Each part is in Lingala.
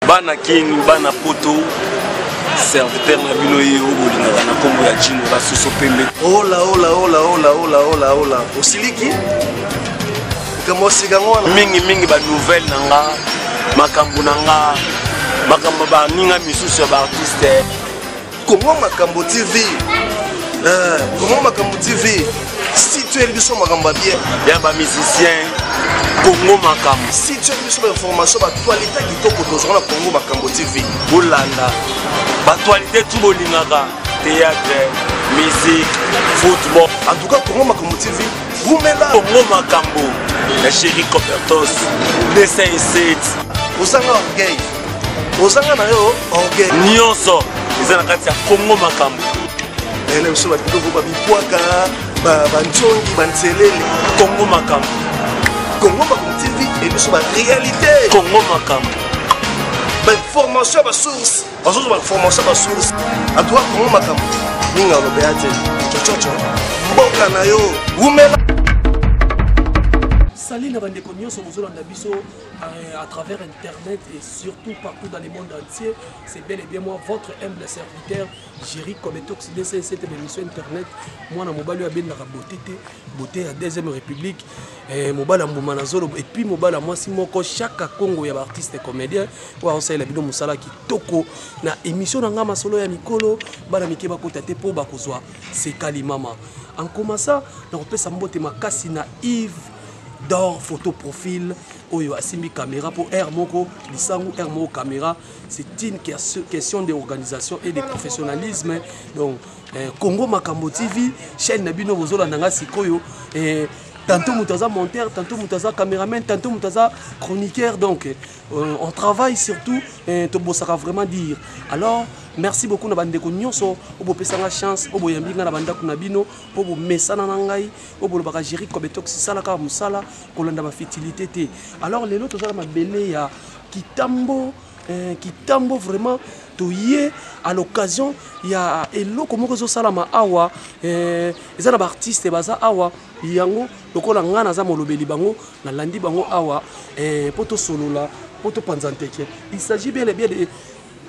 bana king bana poto serviteur na bino ye obolingaka na kombo ya jino basuso pembe ola osiliki kamosika ngwana mingi ba nouvelle nanga makambo nanga makambo ba ninga misusu ya ba artiste comment makambo TV comment makambo TV si tu es biso makambo bien ya ba musicien Congo makambo si tu es biso ba information ba actualité kitoko tozona Congo makambo TV bolanda ba actualité tout bolingaka théâtre musique football en tout cas Congo makambo TV vous mettez là Congo makambo la chérie Copertos D57 osanga orgueil osanga na yo orgueil nyonso ezana kati ya Congo makambo ele biso ba biloko ba bipwaka ba ntongi ba nselele Congo makambo TV et biso ba réalité Congo makambo ba information ba source ba formation ba source a toi Congo makambo ninga lo beate chochocho mboka na yo umela Salut na bandeko nyonso bozolanda biso à travers internet et surtout partout dans le monde entier. C'est bel et bien moi votre humble serviteur Jerry Kometox DC cette émission internet. Moi na mobali ya ben na beauté à deuxième république mobali mbuma na zolo et puis mobali moi si moko chaque Congo ya artiste comédien wa osala bino musala kitoko na émission na ngama solo ya mikolo bana mikeba kota te po bakozwa c'est kalimama. En commençant na kopesa mbote makasi na Yves d'or photo profil oyo asimbi caméra pour air moko lisangu air moko caméra c'est une question d'organisation et de professionnalisme donc Congo makambo TV chaîne na bino bozola nanga sikoyo tantôt mutaza monteur tantôt mutaza caméraman tantôt mutaza chroniqueur donc on travaille surtout to bosaka vraiment dire alors merci beaucoup na bandeko nyonso obo pesanga chance obo yambinga na bandako na bino obo mesana na ngai obo lobaka Jerry Kometox sala ka musala kolanda ba fertilité te alors lelo tozala mabele ya kitambo vraiment toyé à l'occasion ya eloko moko zo sala ma awa ezana ba artiste baza awa yango lokola ngana za molobeli bango na landi bango awa poto solola poto panzanteke il s'agit bien de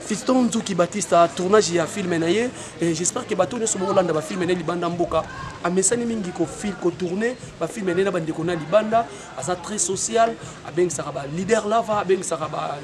Fiston Nzuki Batista tournage ya film naye j'espère que bato nyonso bolanda ba film na libanda mboka amesani mingi ko film ko tourner ba film na bandeko na libanda asa très social abeng saka ba leader lava abeng saka ba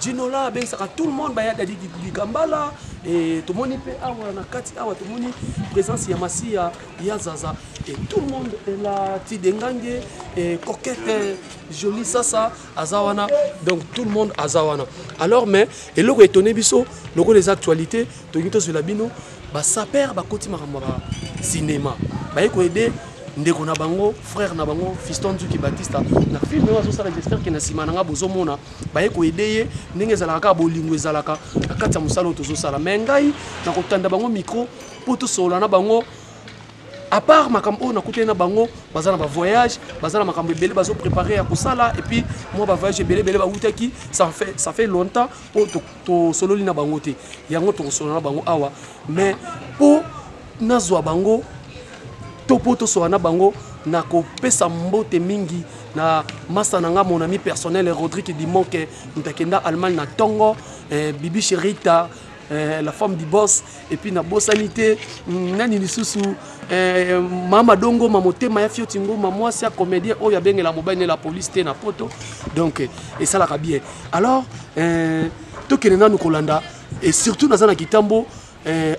Ginola ben saka tout le monde ba ya dadi Gambala et tout le monde pe awa na kati awa tout le monde présence ya Masia ya Zaza et tout le monde est là Tidengange et coquette jolie ça azawana donc tout le monde azawana alors mais et loko étonné biso loko les actualités to ngito sur la bino ba saper ba kotima ba cinéma ba ko aider ndeko na bango frère na bango Fiston Nzuki Batista na film wazo sala j'espère que na sima nanga bozomona ba ko aider ndenge ezalaka ka bolingo ezalaka na kati ya musala tozo sala mais ngai na kotanda bango micro poto sola na bango à part makambo na kutena bango bazana ba voyage bazana makambo belé bazo préparer à kusala et puis moi ba voyage belé ba utaki ça fait longtemps to sololi na bango te yango to solo na bango awa mais po nazwa bango topoto soana bango na ko pesa mbote mingi na masa nanga mon ami personnel Rodrigue Dimonke mutakenda Allemagne na Tongo Bibi Cherita la femme du boss et puis na bossanité nani lisusu mama dongo mamotema ya fiotingo mamwa sia comédien oya benge la mobile la police te na poto donc et ça la bien alors to kenena nous kolanda et surtout dans un kitambo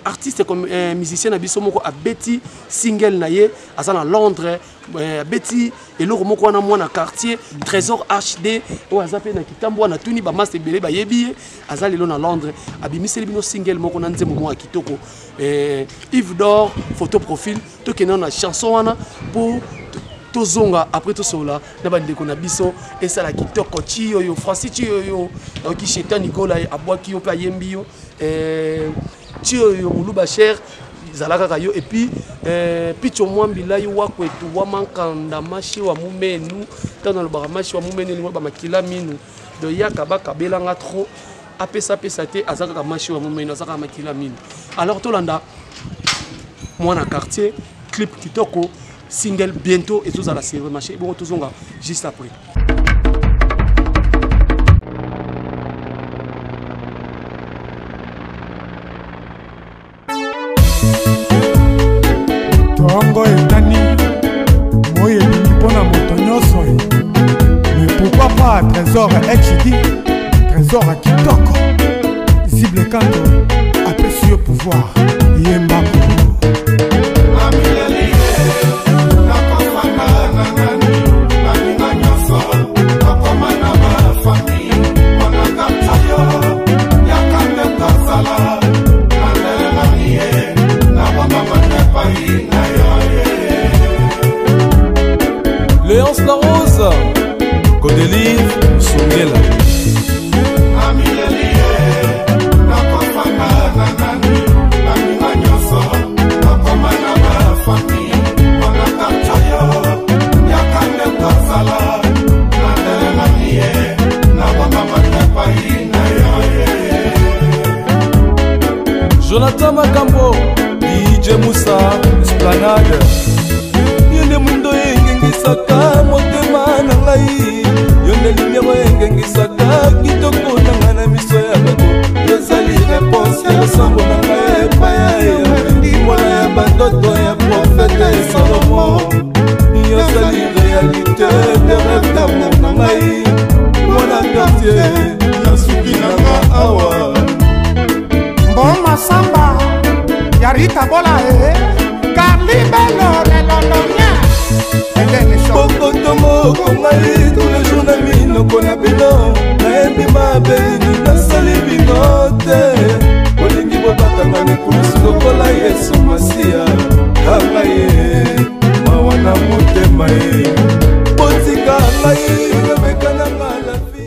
artiste comme musicien na biso moko abeti single na ye azana Londres abeti eloko moko wana mwana quartier Trésor HD o azape na kitambo na tuni ba master belé ba yebi azali lo na Londres abimiseli bino single moko na nzembo moko kitoko Yves d'or photo profil to kena na chanson wana pour tozonga après tout cela na bandeko na biso esala kitoko chi oyo Francis chi oyo ki chetani Nicolas abwaki yo pa yembi yo Tio Muluba cher zalaka kayo et puis picho mwambila yo wakwetu wa mankanda mashi wa mumenu tana lo mashi wa mumenu ni ba makila minu do yaka ba kabelanga trop apesa te azaka ka mashi wa mumenu azaka makila minu alors tolanda mwana quartier clip kitoko single bientôt et tout ça la série marché bon tozonga juste après Trésor HD, Trésor à Kitoko, Zible Kando, apprécié au pouvoir, Yemba Léonce la Rose, Codelive, Songela. Jonathan Makambo, DJ Moussa, Esplanade. Yonde mundo yengengisaka motema na ngai, yonde lumière yengengisaka kitoko na ngai na miso ya bato. Yozali réponse ya sango na ngai epai ya mwana ya bandoto ya prophète Salomon. Yozali réalité de rêve d'amour na ngai, mwana quartier na suki na nga awa. Bon Samba, Yarita Bola, Carli Bello, les Londoniens. Bokotomo, Kongai, tous les jours d'amis, nous connaissons. Naebi ma beni, nasali binote. Olingi bobakanga ne kurusi lokola Yesu Masia. Hangaye, mawana motema ye. Botika ngai, nabekana ngala fi.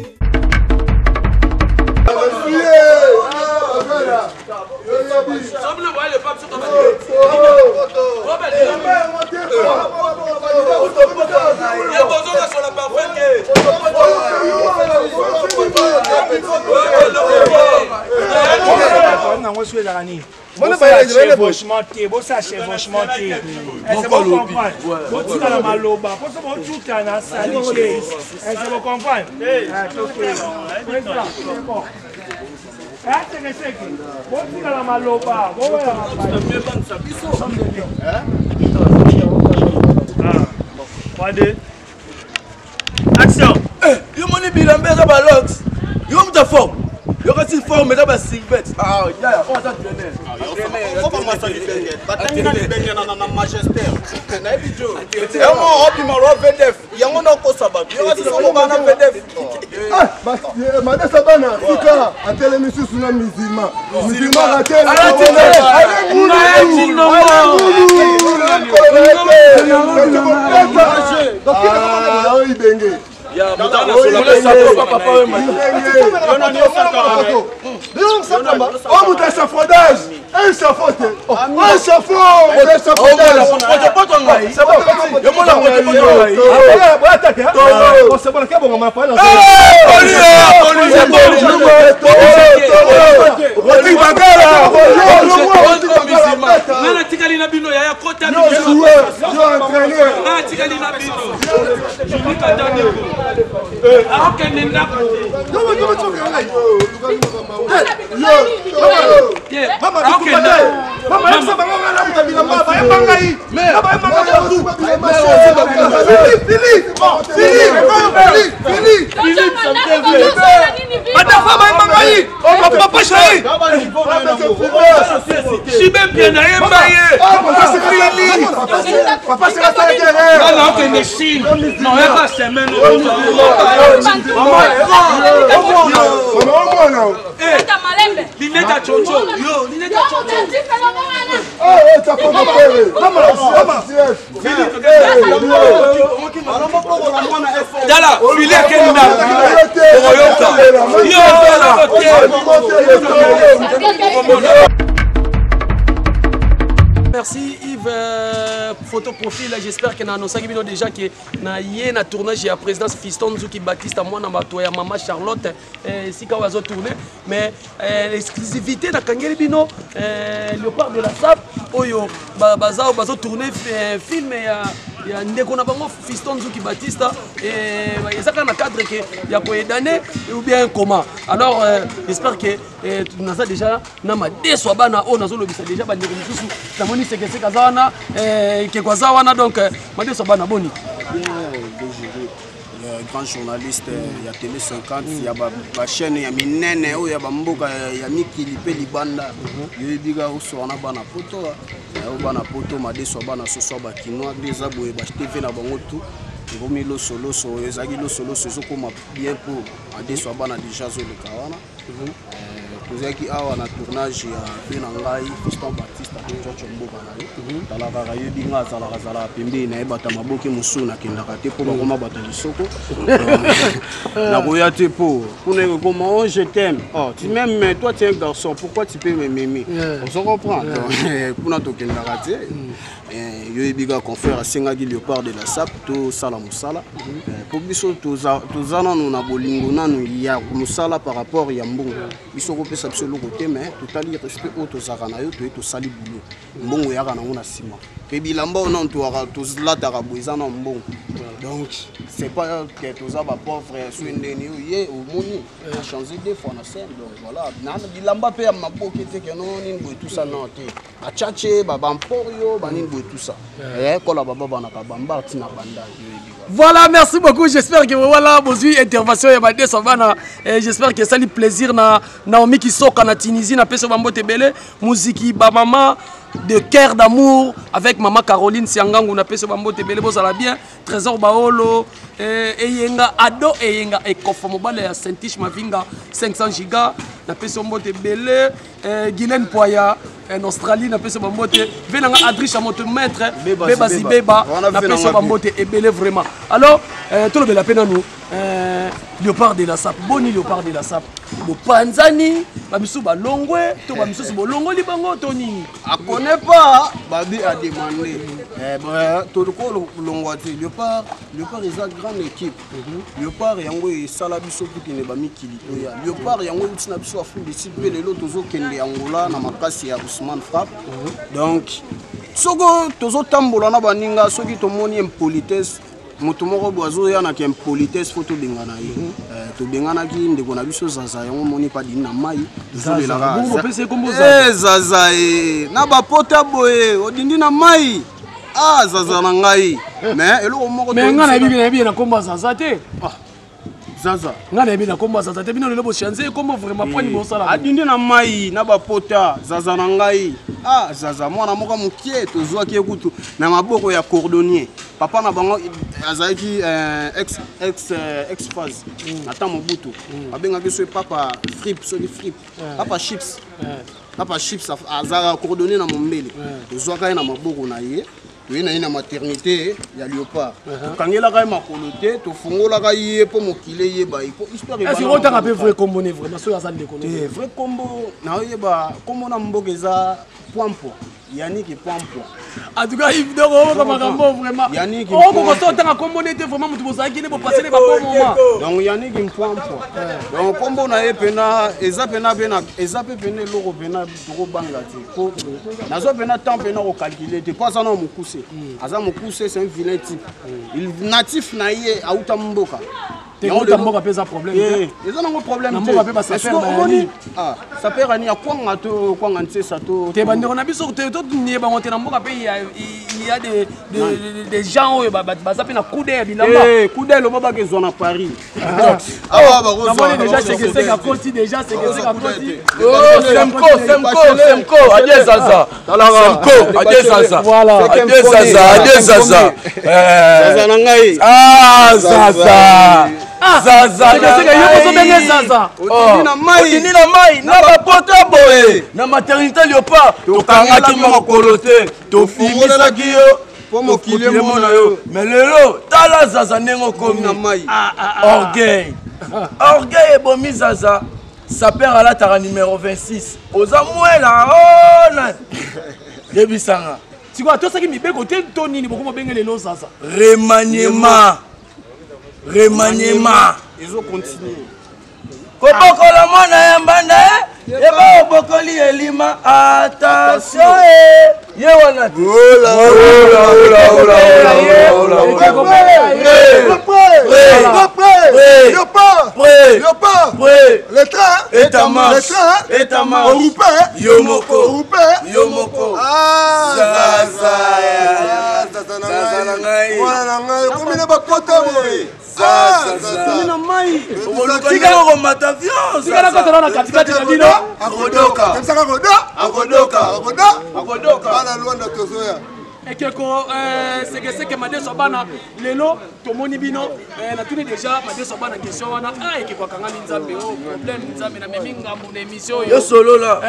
Action! You money be la mère à l'ox. You want ta forme? You got une forme, mais d'abord Sylvette. Ah, il y a on va t'entraîner. On va m'assailler. Bataille na libenya na Manchester. Na ebijo. Et moi, on m'a refait. Il y a mon encore sabat. You got son on a fait. Ah, madame Sabana, Sika, à télémission sur la musulman. Musulman à télémission. Merci Yves, photo profil, j'espère que nous avons déjà que na tournage à présidence Fiston Nzuki Baptiste à moi na ya maman Charlotte si ka wazo tourner mais l'exclusivité na Kangeli Bino Léopard de la SAP oyo bazo tourner film ya ndeko na bango Fiston Nzuki Baptiste et ezaka na cadre que ya ko edane ou bien comment alors j'espère que nous avons déjà na ma déçoit bana o nazo lobisa déjà ba ndeko misusu na moni sekese kazawana ke kwazawana donc ma déçoit bana boni grand journaliste ya Télé 50 ya ba chaîne ya minene ya bamboka ya mikili pe libanda yebiga usona bana poto bana poto madeso bana soso ba kinois déjà boye ba TV na bango tout ngomi lo solo so ezaki lo solo so koma bien pour madeso bana déjà zo le kawana tozaki awa na tournage ya Pena Ngai Fiston Baptiste George Mboka na yo talaka yebi nga zala pembe na ebata maboke musuna kendaka te po bakoma bata lisoko na koya te po kuna comment je t'aime tu m'aimes toi tu es un garçon pourquoi tu peux m'aimer on se comprend kuna to kendaka te yo ebiga confrère asengaki Léopard de la SAP to sala musala po biso tozana na bolingo nanu ya musala par rapport ya mbongo biso ko pesa biso loko te mais totali respect o tozaka na yo to sali boulot mbongo yaka na ngona sima ke bilamba on to lataka boizana mbongo donc c'est pas que toza ba pauvre swendeni ye au moni a changé deux fois na scène donc voilà na bilamba pe ya maboke te que non ni boy tout ça non te a tchatché ba bamporio ba ni boy tout ça kola baba bana ka bamba tina banda. Voilà, merci beaucoup. J'espère que voilà, vos interventions j'espère que ça lui plaisir na Naomi qui sort en Tunisie na peso bambo tebele musique ba maman de cœur d'amour avec maman Caroline Siangangu na peso bambo tebele bo ça la bien Trésor Baolo eyenga ado eyenga ekofa mobile ya Saint-Tiche Mavinga 500 giga na peso bambo tebele Guylaine Poya en Australie na peso bambo te venanga Adricha motomètre beba zibeba na peso bambo te ebele vraiment. Alors tout le bel appel nous Léopard de la SAP boni Léopard de la SAP bo panzani babisu balongwe to babisu bolongo libango to nini a connaît pas babi a demandé to ko longwa te Léopard est une grande équipe Léopard yango e sala biso kutine ba mikili to ya Léopard yango utina biso Afrique du Sud pe lelo tozo kende Angola na makasi ya Ousmane Frappe donc soko tozo tambola na baninga soki to moni impolitesse moto moko boazo ya na ke impolitesse photo bengana ye to bengana ki ndeko na biso zaza yango moni pa dina mai zolela ka zaza na ba pota boye odindi na mai zaza na ngai mais eloko moko mais ngana bibi na komba zaza te zaza ngana yebi na komba zaza te bino lelo bo chancer comment vraiment point bo sala adindi na mai na ba pota zaza na ngai zaza mwana moko mukie tozwa ki ekutu na maboko ya cordonnier papa na bango azaki ex phase ata mobutu abengaki so papa frip papa chips azara cordonnier na mombele tozwa ka na maboko na ye to ina ina maternité ya Léopard kangela ka makolo te to fungola ka ye po mokile ye ba po histoire ba est-ce que on peu vrai combo ne vraiment so ya ça de connaître vrai combo na ye ba combo na mbogeza poampo Yannick Poampo en tout cas il doit comme makambo vraiment Yannick on ko so tanga combo ne te vraiment mutu bozaki ne bo passer les ba bon moment donc Yannick Poampo donc combo na ye pena eza pena pena loko pena toko banga ti ko nazo pena temps pena ko calculer te pas ça non mukuse aza mukuse c'est un vilain type il natif na ye auta mboka te mboka pesa problème ils ont un problème mboka pe ba ça faire ça perd ani ya kwanga to kwanga ntesa to te bandeko na biso te to nie ba ngote na mboka pe il y a des gens ba ça pe na coude ya bilamba coude lo baba ke zona Paris déjà c'est que c'est à côté déjà c'est que c'est à côté Semko adieu zaza Semko adieu zaza zaza na ngai zaza Zaza, na mai na bapota boye na maternité Léopard tokangaki mokolo te tofimisaki yo po mokile mona yo mais lelo tala zaza ndenge okomi na mai orgueil ebomi zaza saper alataka numéro 26 oza mwela na yebisanga sikoyo atosaki mibeko te to nini bokoma bengele lelo zaza remaniement ils ont continué kobokola mwana ya mbanda yeba obokoli elima attention ye wana le train yomoko na ngai komina bapota boye na mai oluka mata viande sikala kotana na katikati na bino akodoka bana Luanda tozoya ekeko sekeseke madeso bana lelo tomoni bino natuni déjà madeso bana question wana ekeko akangami nzambe o problème nzambe na memi ngambo na émission yo solo là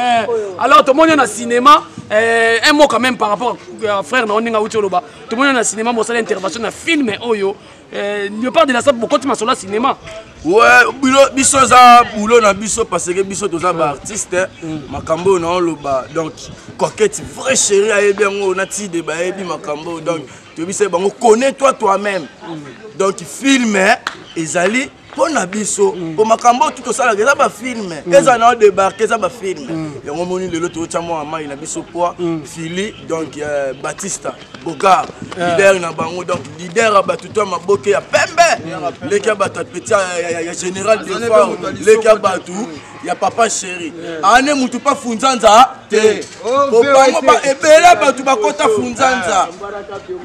alors tomoni na cinéma un mot quand même par rapport à frère na oninga uti oloba tomoni na cinéma mosala intervention na film oyo le part de la salle beaucoup de masola cinéma ouais biso za boulot na biso parce que biso toza ba artiste makambo na oloba donc coquette vrai chéri ayebi yango na ti de ba yebi makambo donc tu bise bango connais toi-même donc film ezali pona biso po makambo tout ça là eza ba film eza na débarquer eza ba film yango moni lelo to tchamo amai na biso poa fili donc Baptiste Bogard leader na bango donc leader abatuto maboke ya pembe leka batapeti ya général de fois leka batu ya papa chéri ane mutu pa funzanza te po bango ba ebela batu bakota funzanza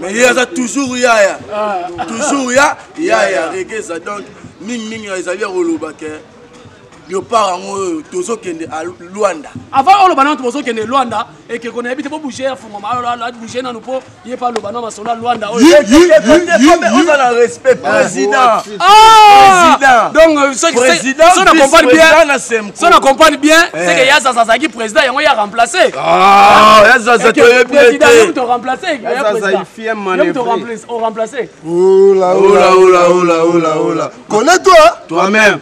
mais yeza toujours yaya regeza donc mingi ezali koloba ke yo parango tozokende à Luanda avant oloba na tozokende Luanda et que qu'on habite pas bouger fongoma la bouger na po yé pas loba na masolo Luanda on a le respect président donc ça accompagne bien c'est que Yaza Sasaki président yango ya remplacer Yaza Sasaki président te remplacer on remplacer oula connais-toi toi-même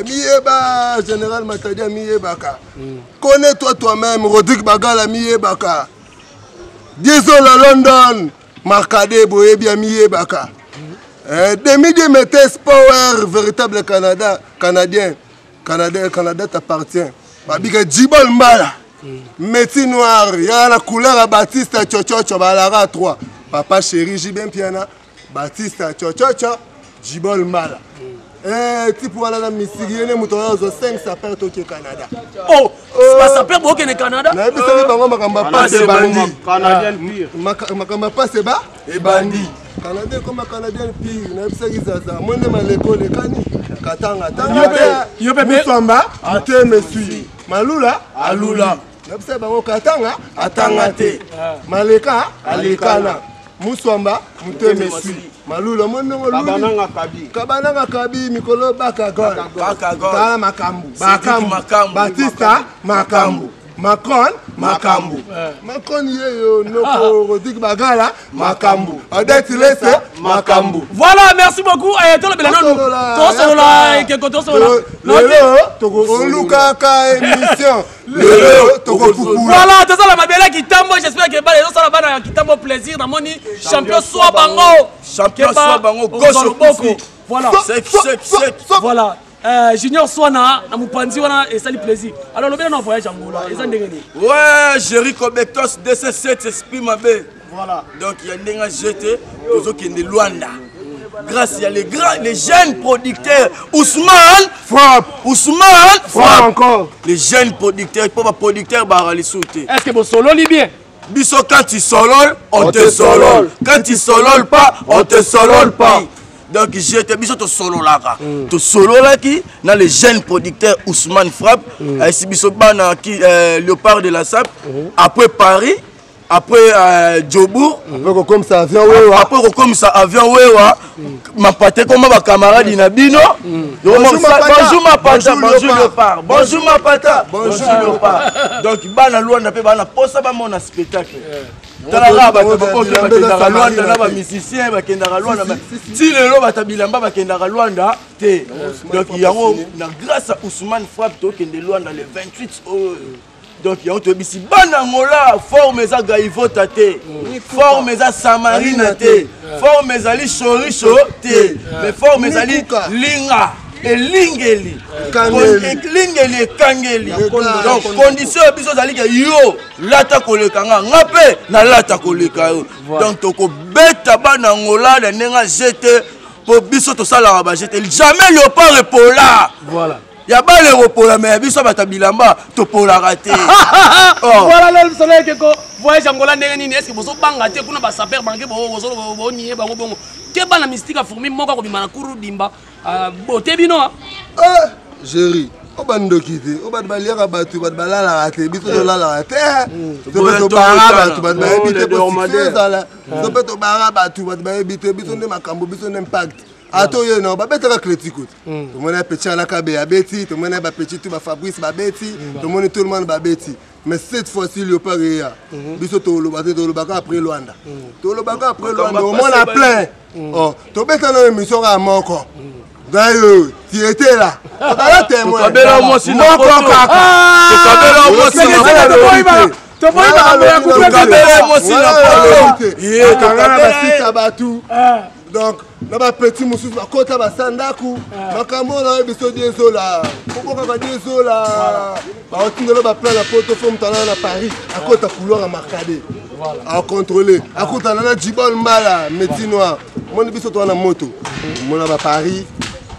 Miyeba, Général Matadia Miyebaka. Connais-toi toi-même, Rodrigue Bagala Miyebaka. Disons la London, Marcadé Boébia Miyebaka. Demi-dieu Mettes Power, véritable Canadien. Canada t'appartient. Babika Djibol Mbala. Métis noir, il y a la couleur à Baptiste Tchocho, Balara 3. Papa chéri, Jibin Piana. Baptiste Tchocho, Djibol Mbala. Type voilà la musique, il y a 5 sapeurs au Canada. Oh, c'est pas sapeur au Canada. Na bisa ni bango makamba pas c'est bandit. Canadien pire. Makamba pas c'est ba et bandit. Canadien comme Canadien pire. Na bisa kizaza. Mwende maleko le kani. Katanga tanga. Yo pepe. Musamba. Ate mesui. Malula. Alula. Na bisa bango katanga. Atanga te. Maleka. Alekana. Musamba. Mute mesui. Malula mwende ngoluli. Kabananga kabi mikolo bakagon. Tala makambu. Makambu. Batista makambu. Macron makambu. Macron yeyo noko Rodrigue Bagala makambu. Odette Lese makambu. Voilà, merci beaucoup. Tout le monde voilà, c'est ça la mabela qui tambo. J'espère que les autres là-bas qui tambo plaisir dans mon champion soit bango. Champion soit bango. Gauche voilà. Voilà. Junior Swana, na mupanzi wana esali plaisir. Alors le bien en voyage Angola, ils ont ndengeni. Ouais, Jericho Bektos DC7 esprit mabe. Voilà. Donc il y a ndenga jeté tozo kende Luanda. Grâce à les jeunes producteurs Ousmane frappe encore. Les jeunes producteurs, pas producteurs barali sauter. Est-ce que vous solo li bien? Biso quand tu solol, on te solol. Quand tu solol pas, on te solol pas. Donc j'étais biso to solo là. To solo là qui dans les jeunes producteurs Ousmane Frappe, ici biso bana qui Léopard de la Sap, après Paris, après Djobour, après comme ça avion wewa, après comme ça avion wewa, ma paté comme ma camarade Inabino. Bonjour ma pata, bonjour Léopard. Bonjour ma pata, bonjour Léopard. Donc bana Luanda pe bana posa ba mon spectacle. Tala ba bakendaka Luanda na ba musicien bakendaka Luanda ti lelo batabilamba bakendaka Luanda te donc yango na grâce à Ousmane Frappe to kende Luanda le 28 donc yango to bisi bana ngola forme za gaivota te forme za samarina te forme za li choricho te mais forme za li linga elingeli elingeli ekangeli donc condition biso zali ke yo lata koleka nga ngape na lata koleka yo donc tokobeta bana ngola na nenga jete po biso tosalaka ba jete jamais Léopard epola voilà ya bale kopola mais biso bata bilamba topola raté. Voilà le soleil que voyage Angola ndenge nini est-ce que bozo banga te kuna ba saper banque bozo nié bango bongo. Ke bana mystique a fourmi moko ko bimana kuru dimba boté bino. Géri. O bando kité, o bad baliaka batu bad balala raté, biso de la raté. To bara batu bad ba habité pour ça. To bara batu bad ba habité biso de makambo biso d'impact. Ato yo no ba betaka critique. To mona petit ala kabe ya beti, to mona ba petit tout ba Fabrice ba beti, to mona tout le monde ba beti. Mais cette fois-ci il y a pas rien. Biso to lo baka après Luanda. To lo baka après Luanda, au moins la plein. Oh, to betana émission à moko. D'ailleurs, tu étais là. Tu as témoin. Tu as moi si non. Tu as moi si non. donc, là petit monsieur va côté va sandaku. Makambo na biso dieso là. Pourquoi va dieso là? Ba otindelo ba plan la poto forme tala na Paris. À côté couloir à marcader. À contrôler. À côté na Djibol Mbala, métier noir. Mon biso to na moto. Mon na ba Paris.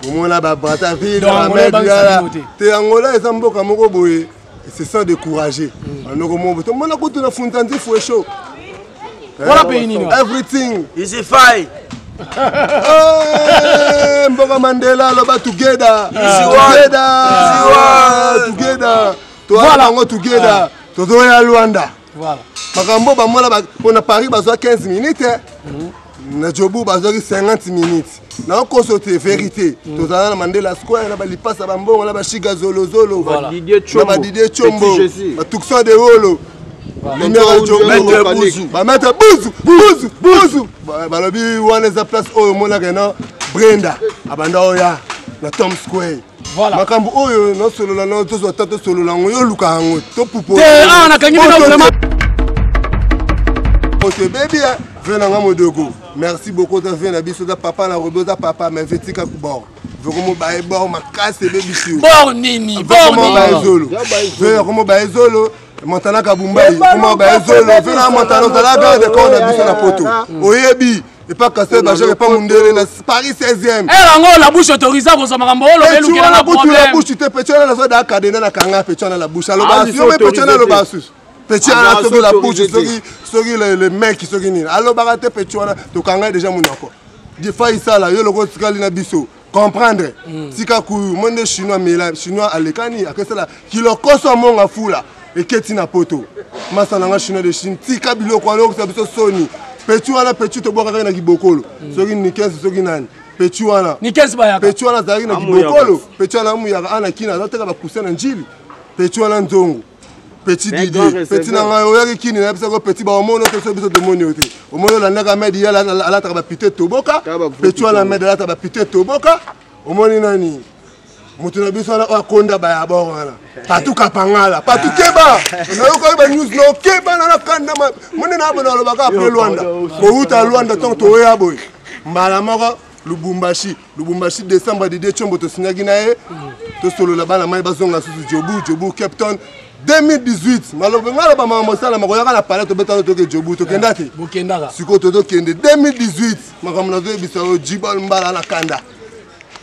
Mon na ba Brazzaville, ba Medela. Te Angola ezamboka moko boye. C'est ça décourager. On a goûté la fontaine de fou chaud. Voilà pays nino. Everything. Easy fight. Mboka Mandela loba together. Together. Voilà ngo together. Tozo ya Luanda. Voilà. Makambo ba mola ba on a Paris bazo 15 minutes. Na Jobu bazo 50 minutes. Na consulter vérité. Tozana na Mandela Square na ba lipasa ba mbongo na ba shiga zolo. Voilà. Didier Chombo. Ba tukso de holo. Mettre Bouzou. Balobi wana za place oyo mona kena Brenda abanda oya na Tom Square. Voilà. Makambo oyo no solo la no tozo tato solo la ngoyo luka hango to pupo. Na kangi bino vraiment. Ote baby vena ngamo dogo. Merci beaucoup de venir na biso da papa na roboza papa mais vetika ku bord. Vraiment bae bord makase baby siou. Bord nini? Bord nini? Vraiment bae zolo. Montana Kabumbai, comment Baezolo, Vena Montana, la garde qu'on a vu sur la photo. Oyebi, et pas Castel, j'ai pas mon délai, Paris 16e. Eh, la bouche autorisée, vous avez un bon tu as la bouche, tu t'es pété dans la zone d'Académie, la Kanga, pété dans la bouche. Alors, si on met pété dans le bassus, pété dans la bouche, les mecs qui sont venus. Alors, baraté pété dans le Kanga déjà mon encore. Des fois, il ça là, il y a le gros Tikalina Bisso. Comprendre. Si Kakou, monde chinois, mais là, chinois à l'écani, à ça là, qui leur consomme mon afou là. Et qu'est-ce na poto masana chinois de Chine tika biloko alors ça biso soni petu wana petu to boka na kibokolo soki ni 15 soki nani petu wana ni 15 bayaka petu wana zaki na kibokolo petu wana mu yaka ana kina azoteka ba kusana njili petu wana nzongo petit Didier petit na ngayo yaki kini na biso ko petit ba omono to so biso de moni ote omono la ndaka medi ya la ta ba pité toboka petu wana medi la ta ba pité toboka omoni nani Mutuna biso na akonda ba ya bora patu kapangala patu keba na yo ba news no keba na kanda mone na bona lo baka après Luanda ko uta Luanda ton to ya boy mbala moko Lubumbashi décembre de Chombo to sinyagi na ye to solo la bana mai bazonga susu Jobu Captain 2018 malobe ngala ba mama sala makoyaka na palais to betalo to ke Jobu to kenda te bokendaka siko to kende 2018 makamna zo bisao Jibal mbala na kanda.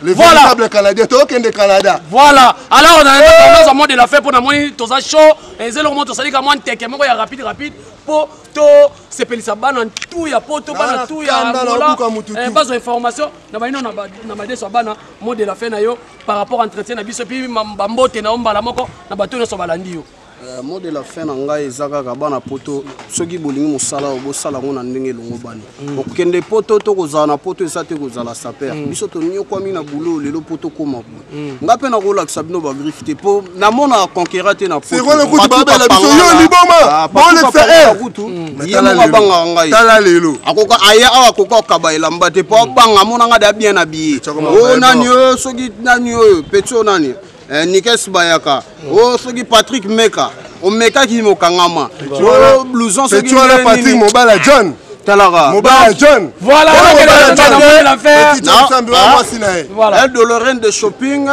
Le voilà. Canadien, tu es Canada. Voilà. Alors on a un mode de la fête pour nous tous à chaud et c'est le moment de salir comme un tech mais il rapide pour to c'est pelli ça ban tout ya poto ban tout ya voilà pas d'information na ba na ba deso bana mode de la fête na yo par rapport entretien na biso puis mbote na ombala moko na bato na so balandi yo. Mot de la fin na ngai ezaka ka bana poto soki bolingi mosala obosala ngo na ndenge longo bani okende poto to kozala na poto esate kozala saper biso to nyokwami na boulot lelo poto koma nga pe na kolakisa bino ba grifte po na mona conquérir te na poto c'est quoi le coup de babela biso yo liboma bon le faire yemo banga ngai tala lelo akoka aya awa koka kaba elamba te po banga mona nga da bien habillé o nani yo soki nani yo petso nani Nikes Bayaka, oh soki Patrick Meka, o Meka qui mo kangama, oh blouson soki tu as Patrick Mobala John, Talaga, Mobala John, voilà, voilà, elle de Lorraine de shopping,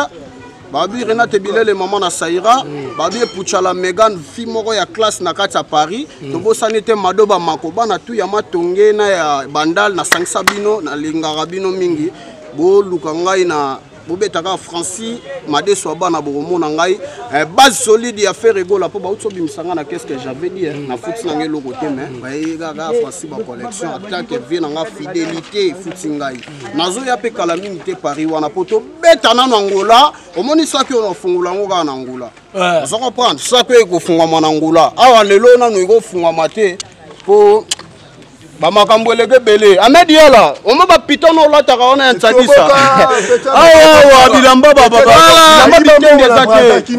babi Renate Bilele maman na Saïra, babi Puchala Megan fille moko ya classe na kati à Paris, to bosani te madoba makoba na tu ya matonge na ya bandal na Sangsabino na Lingarabino mingi, bo lukangai na bobetaka Francis Madeso bana bomona ngai base solide ya faire rigola po ba utso bimisanga na qu'est-ce que j'avais dit na foot na ngelo côté mais ba Francis ba collection attaque vient na fidélité foot ngai nazo ya pe kalamini te Paris wana poto beta na Angola omoni ça que on fungula ngoka na Angola ça comprendre ça que ko fungwa na Angola awa lelo na no ko fungwa mate po bamakambo eleke bele amediala oma bapitono olataka wana ya ntsakisa awa bilamba bilamba bitenge ezake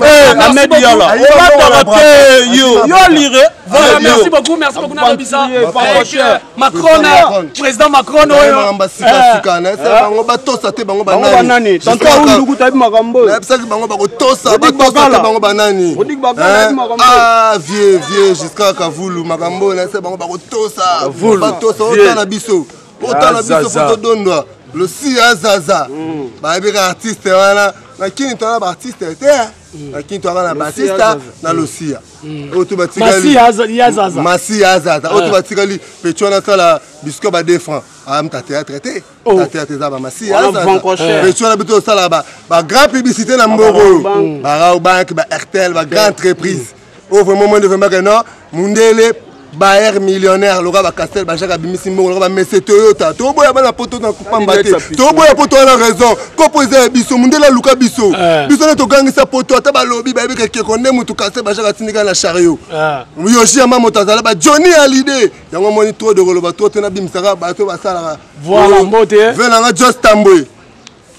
amediala olataka te yo lire merci beaucoup Nabisa Macron président Macron oyo bango batosa te bango banani tanta unduku tabi makambo ebisaki bango bakotosa batosa te bango banani vieux jusqu'à Kavulu makambo na se bango bakotosa batosa otana biso foto dondwa le si azaza baebika artiste wana lakini tona ba artiste te lakini tona na batista na losia oto batikali masi azaza oto batikali petona sala bisco ba 2 francs amta théâtre te théâtre za ba masi azaza petona bito sala ba grand publicité na mboro ba Rao Bank ba RTL ba grande entreprise au vraiment de vraiment que non mundele Baer millionnaire, le gars Castel, Bajak Abimisi, le gars Messe Toyota, Toboya bana poto na kupambate, Toboya poto na raison, Kopoze Biso, Mundela Luka Biso, Biso na to gangi sa poto, Ataba lobby, ba ebeke ke konne mutu Castel, Bajak Atinika na chariot. Yoshi ama motazala ba Johnny Hallyday, yango moni trop de roloba, trop tena bimsaka bato basala. Voilà mbote. Venanga Just Tamboy.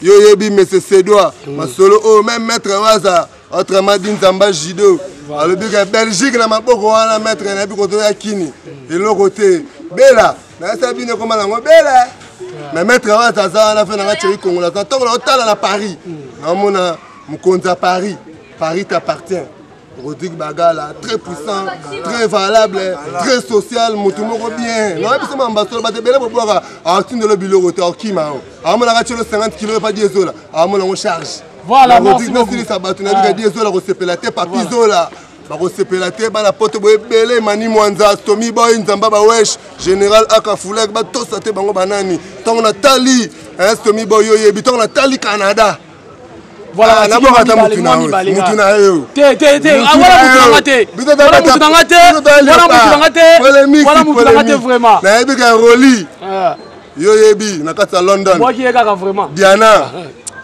Yo yebi Messe Sedoa, masolo o même maître Waza, autrement dit Nzamba Jido. Le but que Belgique n'a pas beaucoup à mettre un peu contre la Kini. Et l'autre côté, Bella, c'est bien comme on a Bella. Mais mettre à ça, on a fait un match avec Congo. Tant qu'on est à Paris, on a mon compte à Paris. Paris t'appartient. Rodrigue Bagala, très puissant, très valable, très social, mon tout le monde bien. Non, mais c'est mon ambassadeur, mais c'est pour pouvoir de l'obilo côté au Kima. À mon avis, 50 kg pas diesel. À mon charge. Voilà, merci beaucoup. Général Akafulek, Batosate Bango Banani, Ton Natali, Stomi Boyo, Biton Natali Canada. Voilà, c'est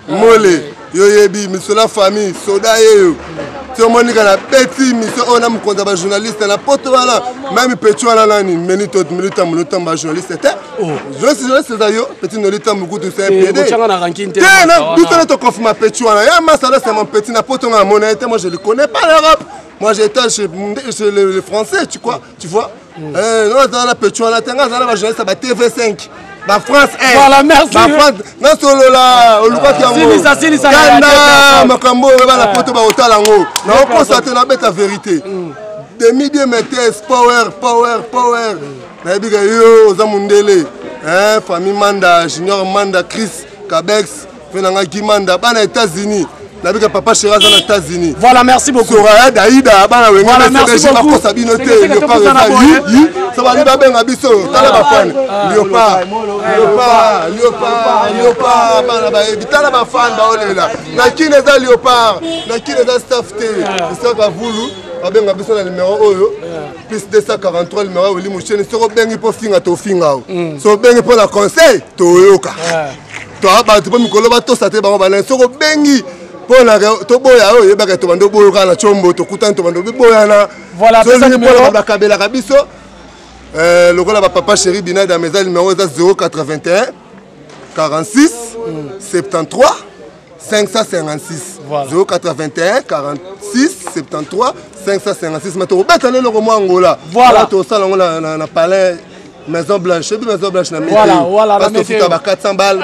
Mole, yo yebi, monsieur la famille, soda yo. Si on m'a dit qu'on a petit, monsieur, on a un journaliste, la porte voilà, même petit, on a nani, minute, un journaliste, je sais yo, petit, nous l'étang beaucoup de ça, PD. Non, tout le temps confirme petit, on a un massacre, c'est mon petit, n'importe quoi, mon été, moi je le connais pas l'Europe. Moi j'étais chez les Français, tu vois. Non, dans la petit, on a un journaliste, à TV5. La France est. Voilà, merci. La France, non solo là, on le voit qu'il y a Ghana, Makambo, la poto ba otalango. Na on constate na bête la vérité. Demi-dieu mettez power. Na biga yo zamundele. Famille Manda, Junior Manda, Chris Kabex, Fenanga Gimanda, bana États-Unis. Nabiga papa Shiraz aux États-Unis. Voilà, merci beaucoup. Soraya Daïda, bana wenga. Voilà, merci beaucoup. Ça va aller bien à Bisso. Léopard, bana ba evitala ba fan ba olela. Na kineza Léopard, na kineza staffté. C'est ça Vulu. Abenga Bisso na numéro oyo. Plus 243 numéro Oli Moucheni. Soko bengi po finga to finga. So bengi pour la conseil toyoka. To aba to mikolo ba to sate ba ba soko bengi. Voilà, to boya o yebaka to bando boyo kana chombo to kutana to bando boya na voilà ça numéro ba kabela kabiso lokola ba papa chéri bina da meza numéro 081 46 73 556 voilà 081 46 73 556 mato betale lo mo Angola voilà to sala na palais Maison Blanche, na voilà, parce que foot à 400 balles.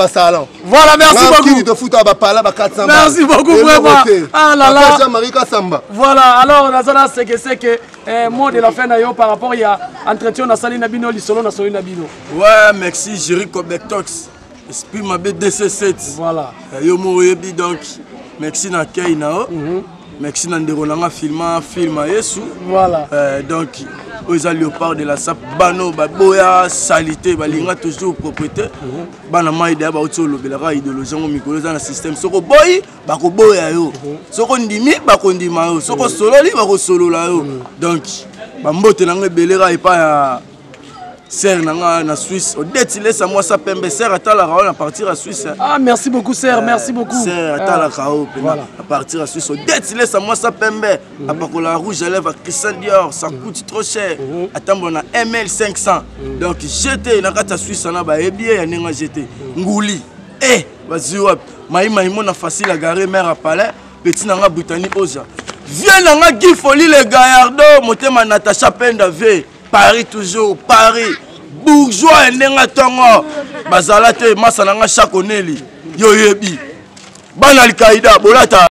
Salon. Voilà, merci beaucoup. Merci beaucoup, vraiment. Ah là là. Voilà, alors, c'est que mot de la fin d'ailleurs par rapport à entretien na Salina Bino, Lisolo na Solina Bino. Ouais, merci, Jericho Bektox. Esprit ma BDC7. Voilà. Yo moyebi donc, merci na Kei nao. Merci na ndeko na film Yesu. Voilà. Donc aux léopards de la SAP bano baboya salité balinga toujours propriété bana maïda ba otolo belaka idéologie ngo mikolo za na système soko boyi bako boya yo soko ndimi bako ndima yo soko sololi bako solola yo donc ba mbote nanga belera epa ya Serre na Suisse. Au détilé, ça moi ça pembe. Serre à la à partir à Suisse. Ah merci beaucoup Serre, merci beaucoup. Serre à la à partir à Suisse. Au détilé, ça moi ça pembe. À part que la rouge élève à Christian Dior, ça coûte trop cher. Attends on a ML 500. Donc j'étais dans la Suisse on a ba bien y a j'étais. Ngouli. Eh, vas-y hop. Maïmon a facile à garer mère à Palais. Petit nanga Boutani Oja. Viens nanga Guy Folie les Gaillardo, motema Natacha Penda V. Paris toujours, Paris. Bourgeois et nenga tongo. Bazalate, masananga chakoneli. Yoyebi. Banal Kaïda, bolata.